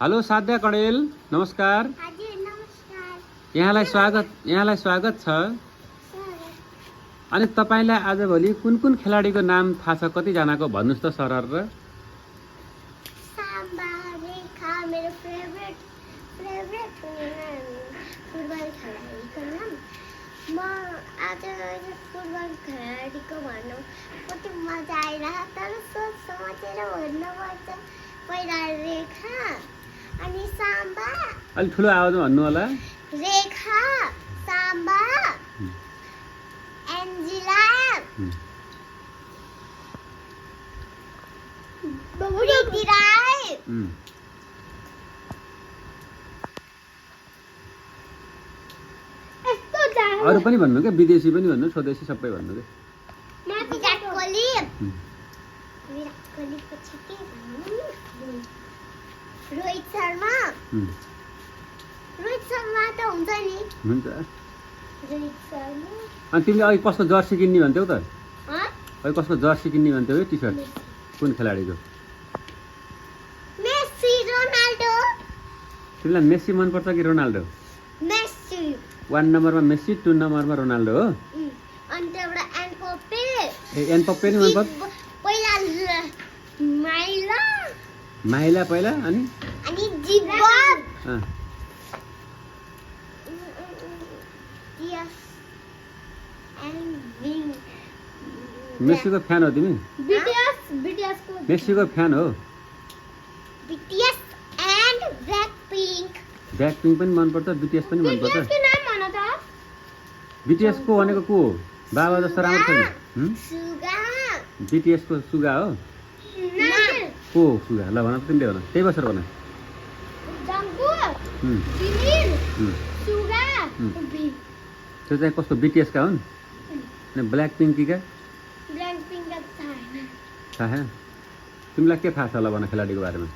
Hello साध्या कणेल, नमस्कार। हजुर नमस्कार। यहाँलाई स्वागत छ। अनि तपाईलाई आजभोलि कुन कुन खेलाडीको नाम थाहा छ? कतिजनाको भन्नुस् त सरर र। साम्बा रेखा मेरो फेभरेट फुटबल खेलाडीको नाम। म आज फुटबल खेलाडीको भन्नु कति मजा आइरहेको, तर सोच समातेर भन्नुपर्छ। पहिला रेखा, अनि साम्बा। अलि ठुलो आवाजमा भन्नु होला। रेखा, साम्बा, एन्जिला, प्रीति राई। अरू पनि भन्नु क्या, विदेशी पनि भन्नु, स्वदेशी सबै भन्नु क्या। विराट कोहली। विराट कोहली पछि के भन्नु? रोहित शर्मा। रोहित शर्मा त हुन्छ नि। हुन्छ। रोहित शर्मा। अनि तिमीले अहिले कसको जर्सी किन्ने भन्थ्यौ त? अहिले कसको जर्सी किन्ने भन्थ्यौ यो टी सर्ट? कुन खेलाडीको? Messi, Ronaldo. तिमीलाई मेसी मनपर्छ कि रोनाल्डो? मेसी। 1 नम्बरमा मेसी, 2 नम्बरमा रोनाल्डो हो। अनि त्यहाँबाट एम्बाप्पे। एम्बाप्पे नि मनपर्छ? पहिला माइला। माइला पहिला, अनि जिबब। मेसीको फ्यान हो तिमी? मेसीको फ्यान हो? BTS and Blackpink. ब्ल्याकपिङ्क पनि मनपर्छ, बीटीएस पनि मनपर्छ। बीटीएस को भनेको को हो? बाबा जस्तो राम्रो छ नि। सुगा। बीटीएस को सुगा हो? को हो सुगा? ल भन तिमीले भन, त्यही बसेर भन। त्यो चाहिँ कस्तो बीटीएस का हुन्? अनि ब्ल्याकपिङ्कीका? थाहा छैन। तिमीलाई के थाहा छ होला भन खेलाडीको बारेमा?